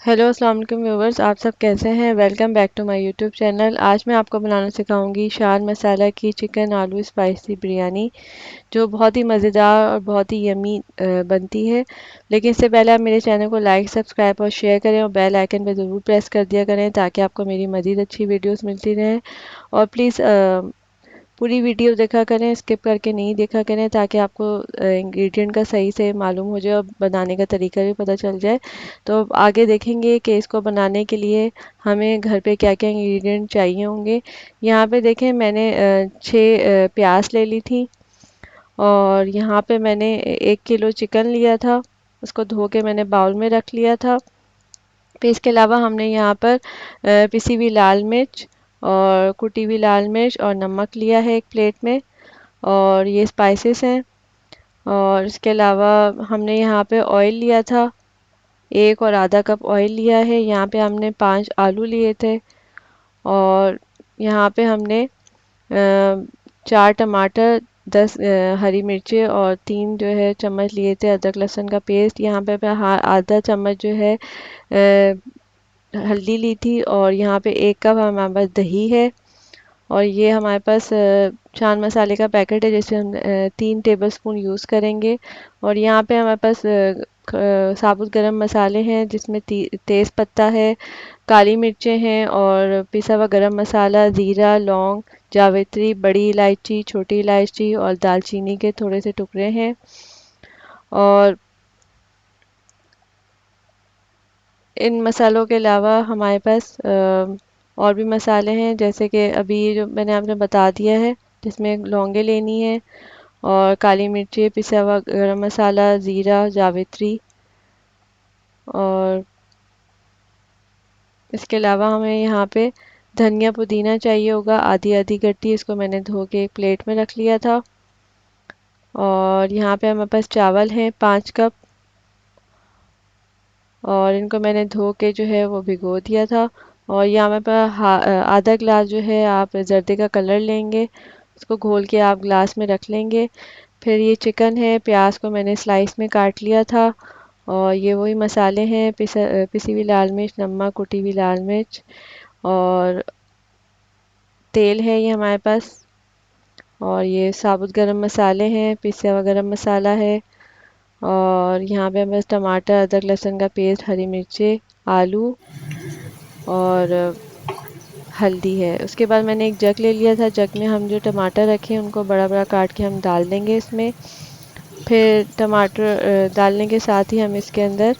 Hello अस्सलाम वालेकुम viewers, आप सब कैसे हैं। Welcome back to my YouTube channel. आज मैं आपको बनाना सिखाऊंगी शान मसाला की चिकन आलू स्पाइसी बिरयानी, जो बहुत ही मज़ेदार और बहुत ही यमी बनती है। लेकिन इससे पहले आप मेरे चैनल को लाइक सब्सक्राइब और शेयर करें और बेल आइकन पर ज़रूर प्रेस कर दिया करें ताकि आपको मेरी मज़ीद अच्छी वीडियोस मिलती रहें। और प्लीज़ पूरी वीडियो देखा करें, स्किप करके नहीं देखा करें ताकि आपको इंग्रेडिएंट का सही से मालूम हो जाए और बनाने का तरीका भी पता चल जाए। तो अब आगे देखेंगे कि इसको बनाने के लिए हमें घर पे क्या क्या इंग्रेडिएंट चाहिए होंगे। यहाँ पे देखें, मैंने 6 प्याज ले ली थी। और यहाँ पे मैंने 1 किलो चिकन लिया था, उसको धो के मैंने बाउल में रख लिया था। फिर इसके अलावा हमने यहाँ पर पिसी हुई लाल मिर्च और कुटी हुई लाल मिर्च और नमक लिया है एक प्लेट में। और ये स्पाइसेस हैं। और इसके अलावा हमने यहाँ पे ऑयल लिया था, 1 और आधा कप ऑयल लिया है। यहाँ पे हमने 5 आलू लिए थे। और यहाँ पे हमने 4 टमाटर, 10 हरी मिर्चें और 3 जो है चम्मच लिए थे अदरक लहसुन का पेस्ट। यहाँ पे आधा चम्मच जो है हल्दी ली थी। और यहाँ पे 1 कप हमारे पास दही है। और ये हमारे पास चाट मसाले का पैकेट है, जिसे हम 3 टेबल स्पून यूज़ करेंगे। और यहाँ पे हमारे पास साबुत गरम मसाले हैं, जिसमें तेज़ पत्ता है, काली मिर्चें हैं और पिसा हुआ गरम मसाला, ज़ीरा, लौंग, जावित्री, बड़ी इलायची, छोटी इलायची और दालचीनी के थोड़े से टुकड़े हैं। और इन मसालों के अलावा हमारे पास और भी मसाले हैं, जैसे कि अभी ये जो मैंने आपने बता दिया है, जिसमें लौंगे लेनी है और काली मिर्ची, पिसा हुआ गरम मसाला, ज़ीरा, जावित्री। और इसके अलावा हमें यहाँ पे धनिया पुदीना चाहिए होगा, आधी आधी गड्डी। इसको मैंने धो के एक प्लेट में रख लिया था। और यहाँ पे हमारे पास चावल हैं 5 कप। और इनको मैंने धो के जो है वो भिगो दिया था। और यहाँ मेरे पास आधा ग्लास जो है आप जर्दे का कलर लेंगे, उसको घोल के आप ग्लास में रख लेंगे। फिर ये चिकन है, प्याज को मैंने स्लाइस में काट लिया था। और ये वही मसाले हैं, पिसी हुई लाल मिर्च, नमक, कुटी हुई लाल मिर्च और तेल है ये हमारे पास। और ये साबुत गरम मसाले हैं, पिसा हुआ गरम मसाला है। और यहाँ पे हमें टमाटर, अदरक लहसुन का पेस्ट, हरी मिर्ची, आलू और हल्दी है। उसके बाद मैंने एक जग ले लिया था, जग में हम जो टमाटर रखे हैं उनको बड़ा बड़ा काट के हम डाल देंगे इसमें। फिर टमाटर डालने के साथ ही हम इसके अंदर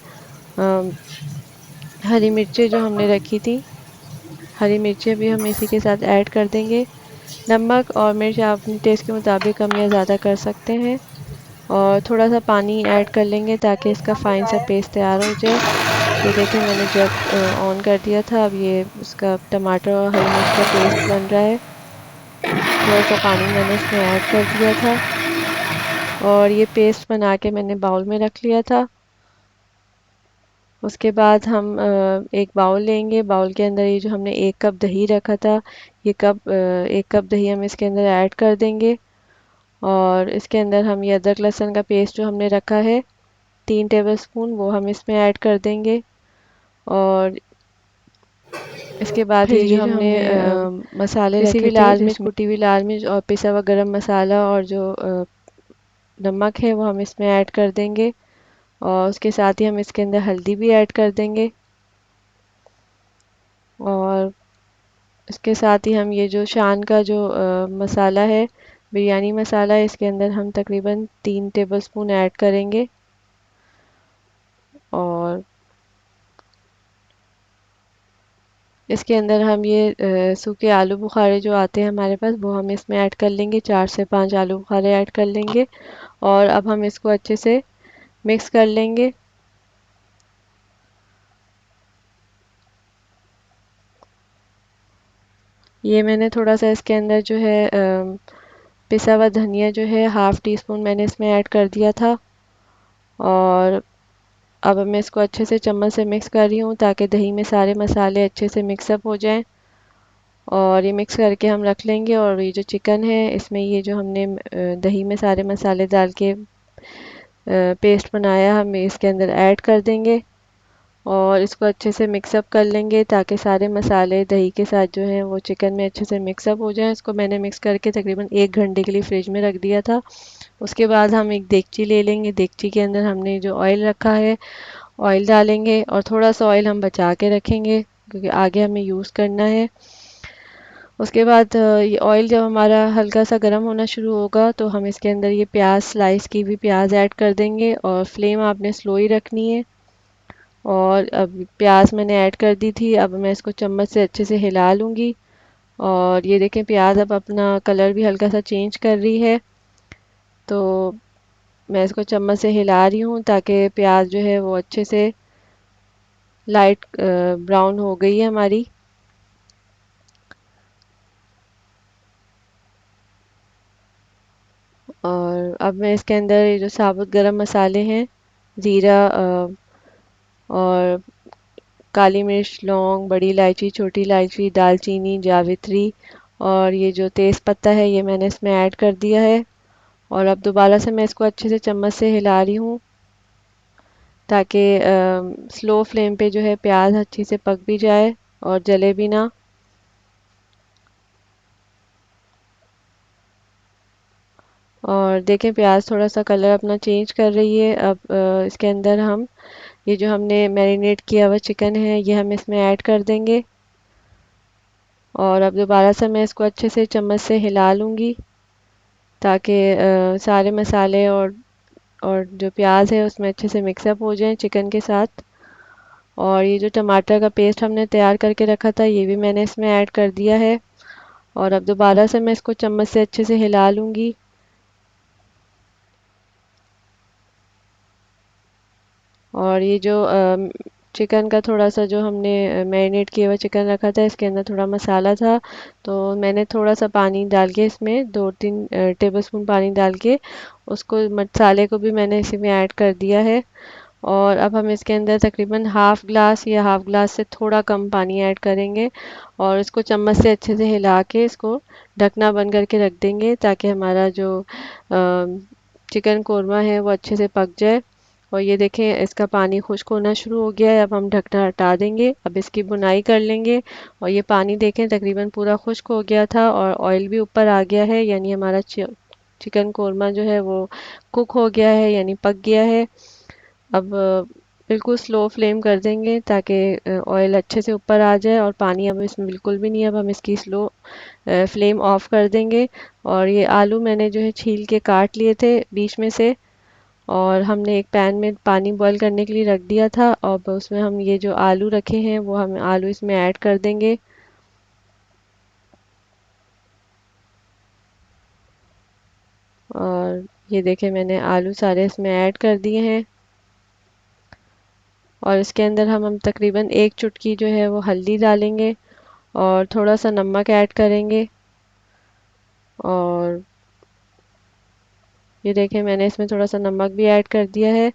अम, हरी मिर्चें जो हमने रखी थी, हरी मिर्चें भी हम इसी के साथ ऐड कर देंगे। नमक और मिर्च आप अपने टेस्ट के मुताबिक कम या ज़्यादा कर सकते हैं। और थोड़ा सा पानी ऐड कर लेंगे ताकि इसका फाइन सा पेस्ट तैयार हो जाए। ये देखें, मैंने जग ऑन कर दिया था। अब ये उसका टमाटर और हरी मिर्च का पेस्ट बन रहा है। थोड़ा सा पानी मैंने इसमें ऐड कर दिया था। और ये पेस्ट बना के मैंने बाउल में रख लिया था। उसके बाद हम एक बाउल लेंगे, बाउल के अंदर ये जो हमने 1 कप दही रखा था, ये 1 कप दही हम इसके अंदर ऐड कर देंगे। और इसके अंदर हम ये अदरक लहसुन का पेस्ट जो हमने रखा है 3 टेबल स्पून, वो हम इसमें ऐड कर देंगे। और इसके बाद फिर ये जो ये जो हमने हमने मसाले पिसी हुई रखे थे लाल मिर्च, जिसमें कुटी हुई लाल मिर्च और पिसा हुआ गरम मसाला और जो नमक है वो हम इसमें ऐड कर देंगे। और उसके साथ ही हम इसके अंदर हल्दी भी ऐड कर देंगे। और इसके साथ ही हम ये जो शान का जो मसाला है, बिरयानी मसाला, इसके अंदर हम तकरीबन 3 टेबल स्पून ऐड करेंगे। और इसके अंदर हम ये सूखे आलू बुखारे जो आते हैं हमारे पास, वो हम इसमें ऐड कर लेंगे, 4 से 5 आलू बुखारे ऐड कर लेंगे। और अब हम इसको अच्छे से मिक्स कर लेंगे। ये मैंने थोड़ा सा इसके अंदर जो है पिसा हुआ धनिया जो है 1/2 टी स्पून मैंने इसमें ऐड कर दिया था। और अब मैं इसको अच्छे से चम्मच से मिक्स कर रही हूँ ताकि दही में सारे मसाले अच्छे से मिक्सअप हो जाएं। और ये मिक्स करके हम रख लेंगे। और ये जो चिकन है, इसमें ये जो हमने दही में सारे मसाले डाल के पेस्ट बनाया, हम इसके अंदर ऐड कर देंगे। और इसको अच्छे से मिक्सअप कर लेंगे ताकि सारे मसाले दही के साथ जो हैं वो चिकन में अच्छे से मिक्सअप हो जाएं। इसको मैंने मिक्स करके तकरीबन 1 घंटे के लिए फ्रिज में रख दिया था। उसके बाद हम एक देगची ले लेंगे। देगची के अंदर हमने जो ऑयल रखा है, ऑयल डालेंगे और थोड़ा सा ऑयल हम बचा के रखेंगे क्योंकि आगे हमें यूज़ करना है। उसके बाद ये ऑयल जब हमारा हल्का सा गर्म होना शुरू होगा तो हम इसके अंदर ये प्याज स्लाइस की भी प्याज ऐड कर देंगे और फ्लेम आपने स्लो ही रखनी है। और अब प्याज मैंने ऐड कर दी थी। अब मैं इसको चम्मच से अच्छे से हिला लूँगी और ये देखें प्याज अब अपना कलर भी हल्का सा चेंज कर रही है। तो मैं इसको चम्मच से हिला रही हूँ ताकि प्याज जो है वो अच्छे से लाइट ब्राउन हो गई है हमारी। और अब मैं इसके अंदर ये जो साबुत गरम मसाले हैं, ज़ीरा और काली मिर्च, लौंग, बड़ी इलायची, छोटी इलायची, दालचीनी, जावित्री और ये जो तेज़ पत्ता है ये मैंने इसमें ऐड कर दिया है। और अब दोबारा से मैं इसको अच्छे से चम्मच से हिला रही हूँ ताकि स्लो फ्लेम पे जो है प्याज अच्छी से पक भी जाए और जले भी ना। और देखें प्याज थोड़ा सा कलर अपना चेंज कर रही है। अब इसके अंदर हम ये जो हमने मैरिनेट किया हुआ चिकन है ये हम इसमें ऐड कर देंगे। और अब दोबारा से मैं इसको अच्छे से चम्मच से हिला लूँगी ताकि सारे मसाले और जो प्याज है उसमें अच्छे से मिक्सअप हो जाएं चिकन के साथ। और ये जो टमाटर का पेस्ट हमने तैयार करके रखा था ये भी मैंने इसमें ऐड कर दिया है। और अब दोबारा से मैं इसको चम्मच से अच्छे से हिला लूँगी। और ये जो चिकन का थोड़ा सा जो हमने मैरिनेट किया हुआ चिकन रखा था इसके अंदर थोड़ा मसाला था तो मैंने थोड़ा सा पानी डाल के इसमें 2-3 टेबलस्पून पानी डाल के उसको मसाले को भी मैंने इसी में ऐड कर दिया है। और अब हम इसके अंदर तकरीबन हाफ़ ग्लास या हाफ़ ग्लास से थोड़ा कम पानी ऐड करेंगे और इसको चम्मच से अच्छे से हिला के इसको ढकना बंद करके रख देंगे ताकि हमारा जो चिकन कोरमा है वो अच्छे से पक जाए। और ये देखें इसका पानी खुश्क होना शुरू हो गया है। अब हम ढकना हटा देंगे। अब इसकी बुनाई कर लेंगे। और ये पानी देखें तकरीबन पूरा खुश्क हो गया था और ऑयल भी ऊपर आ गया है यानी हमारा चिकन कोरमा जो है वो कुक हो गया है यानी पक गया है। अब बिल्कुल स्लो फ्लेम कर देंगे ताकि ऑयल अच्छे से ऊपर आ जाए और पानी अब इसमें बिल्कुल भी नहीं है। अब हम इसकी स्लो फ्लेम ऑफ कर देंगे। और ये आलू मैंने जो है छील के काट लिए थे बीच में से और हमने एक पैन में पानी बॉईल करने के लिए रख दिया था। अब उसमें हम ये जो आलू रखे हैं वो हम आलू इसमें ऐड कर देंगे। और ये देखें मैंने आलू सारे इसमें ऐड कर दिए हैं। और इसके अंदर हम तकरीबन 1 चुटकी जो है वो हल्दी डालेंगे और थोड़ा सा नमक ऐड करेंगे। और ये देखें मैंने इसमें थोड़ा सा नमक भी ऐड कर दिया है।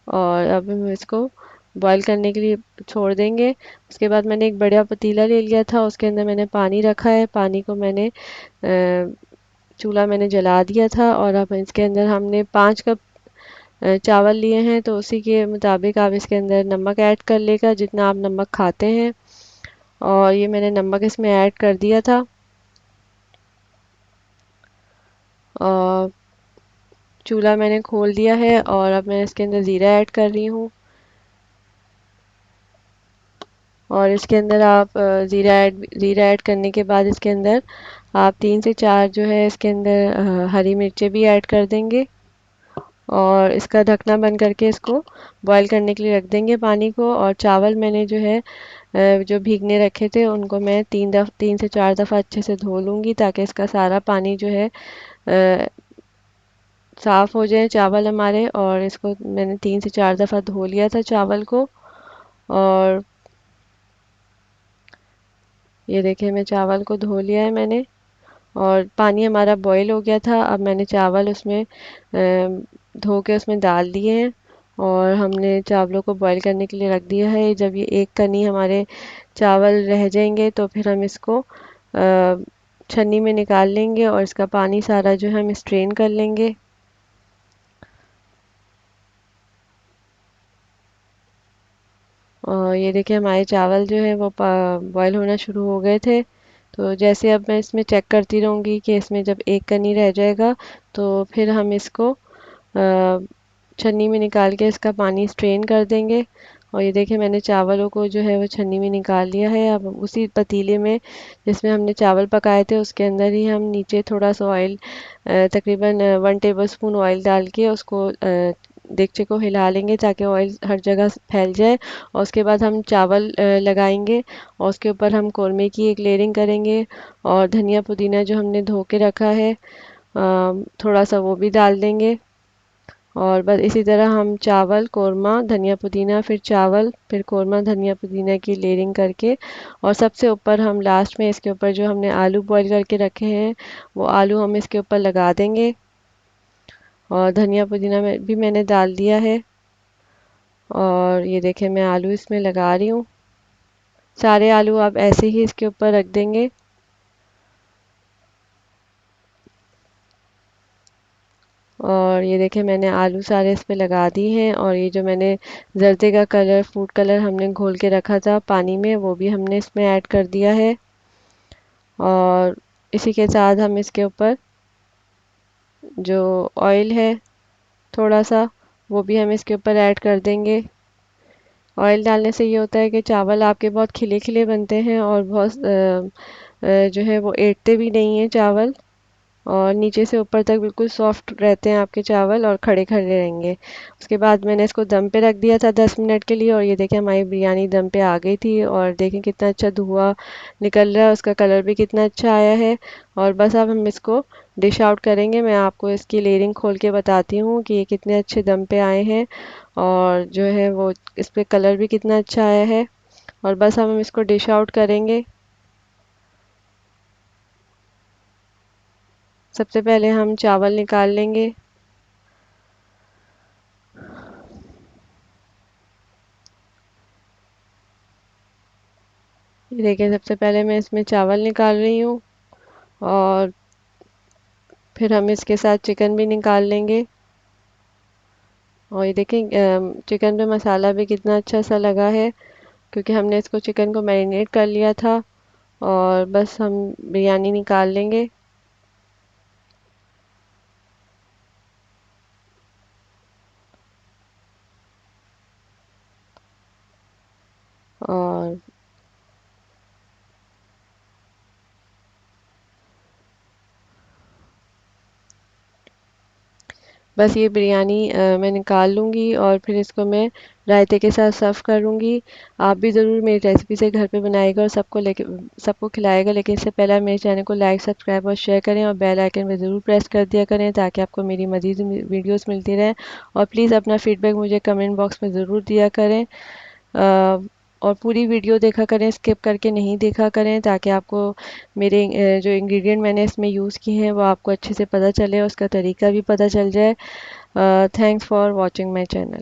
और अब हम इसको बॉईल करने के लिए छोड़ देंगे। उसके बाद मैंने एक बड़ा पतीला ले लिया था उसके अंदर मैंने पानी रखा है। पानी को मैंने चूल्हा मैंने जला दिया था और अब इसके अंदर हमने 5 कप चावल लिए हैं तो उसी के मुताबिक आप इसके अंदर नमक ऐड कर लेगा जितना आप नमक खाते हैं। और ये मैंने नमक इसमें ऐड कर दिया था। और चूल्हा मैंने खोल दिया है और अब मैं इसके अंदर ज़ीरा ऐड कर रही हूँ। और इसके अंदर आप ज़ीरा ऐड करने के बाद इसके अंदर आप 3 से 4 जो है इसके अंदर हरी मिर्चें भी ऐड कर देंगे। और इसका ढकना बंद करके इसको बॉईल करने के लिए रख देंगे पानी को। और चावल मैंने जो है जो भीगने रखे थे उनको मैं 3 से 4 दफ़ा अच्छे से धो लूँगी ताकि इसका सारा पानी जो है साफ़ हो जाए चावल हमारे। और इसको मैंने 3 से 4 दफ़ा धो लिया था चावल को। और ये देखिए मैं चावल को धो लिया है मैंने और पानी हमारा बॉईल हो गया था। अब मैंने चावल उसमें धो के उसमें डाल दिए हैं और हमने चावलों को बॉईल करने के लिए रख दिया है। जब ये एक कनी हमारे चावल रह जाएंगे तो फिर हम इसको छन्नी में निकाल लेंगे और इसका पानी सारा जो है हम स्ट्रेन कर लेंगे। और ये देखिए हमारे चावल जो है वो बॉयल होना शुरू हो गए थे। तो जैसे अब मैं इसमें चेक करती रहूँगी कि इसमें जब एक कनी रह जाएगा तो फिर हम इसको छन्नी में निकाल के इसका पानी स्ट्रेन कर देंगे। और ये देखिए मैंने चावलों को जो है वो छन्नी में निकाल लिया है। अब उसी पतीले में जिसमें हमने चावल पकाए थे उसके अंदर ही हम नीचे थोड़ा सा ऑयल तकरीबन 1 टेबल स्पून ऑयल डाल के उसको देगचे को हिला लेंगे ताकि ऑयल हर जगह फैल जाए। और उसके बाद हम चावल लगाएंगे और उसके ऊपर हम कौरमे की एक लेयरिंग करेंगे। और धनिया पुदीना जो हमने धो के रखा है थोड़ा सा वो भी डाल देंगे। और बस इसी तरह हम चावल कौरमा धनिया पुदीना फिर चावल फिर कौरमा धनिया पुदीना की लेयरिंग करके और सबसे ऊपर हम लास्ट में इसके ऊपर जो हमने आलू बॉईल करके रखे हैं वो आलू हम इसके ऊपर लगा देंगे। और धनिया पुदीना में भी मैंने डाल दिया है। और ये देखें मैं आलू इसमें लगा रही हूँ। सारे आलू आप ऐसे ही इसके ऊपर रख देंगे। और ये देखें मैंने आलू सारे इस पे लगा दिए हैं। और ये जो मैंने जर्दे का कलर फूड कलर हमने घोल के रखा था पानी में वो भी हमने इसमें ऐड कर दिया है। और इसी के साथ हम इसके ऊपर जो ऑयल है थोड़ा सा वो भी हम इसके ऊपर ऐड कर देंगे। ऑयल डालने से ये होता है कि चावल आपके बहुत खिले खिले बनते हैं और बहुत जो है वो एटते भी नहीं हैं चावल। और नीचे से ऊपर तक बिल्कुल सॉफ्ट रहते हैं आपके चावल और खड़े खड़े रहेंगे। उसके बाद मैंने इसको दम पे रख दिया था 10 मिनट के लिए। और ये देखें हमारी बिरयानी दम पे आ गई थी और देखें कितना अच्छा धुआं निकल रहा है उसका कलर भी कितना अच्छा आया है। और बस अब हम इसको डिश आउट करेंगे। मैं आपको इसकी लेयरिंग खोल के बताती हूँ कि ये कितने अच्छे दम पे आए हैं और जो है वो इस पे कलर भी कितना अच्छा आया है। और बस हम इसको डिश आउट करेंगे। सबसे पहले हम चावल निकाल लेंगे। ये देखिए सबसे पहले मैं इसमें चावल निकाल रही हूँ और फिर हम इसके साथ चिकन भी निकाल लेंगे। और ये देखें चिकन पे मसाला भी कितना अच्छा सा लगा है क्योंकि हमने इसको चिकन को मैरिनेट कर लिया था। और बस हम बिरयानी निकाल लेंगे। और बस ये बिरयानी मैं निकाल लूँगी और फिर इसको मैं रायते के साथ सर्व करूँगी। आप भी ज़रूर मेरी रेसिपी से घर पे बनाइएगा और सबको खिलाएगा। लेकिन इससे पहले आप मेरे चैनल को लाइक सब्सक्राइब और शेयर करें और बेल आइकन पे ज़रूर प्रेस कर दिया करें ताकि आपको मेरी मज़ीद वीडियोस मिलती रहें। और प्लीज़ अपना फीडबैक मुझे कमेंट बॉक्स में ज़रूर दिया करें। और पूरी वीडियो देखा करें स्किप करके नहीं देखा करें ताकि आपको मेरे जो इंग्रेडिएंट मैंने इसमें यूज़ किए हैं वो आपको अच्छे से पता चले और उसका तरीका भी पता चल जाए। Thanks for watching my channel.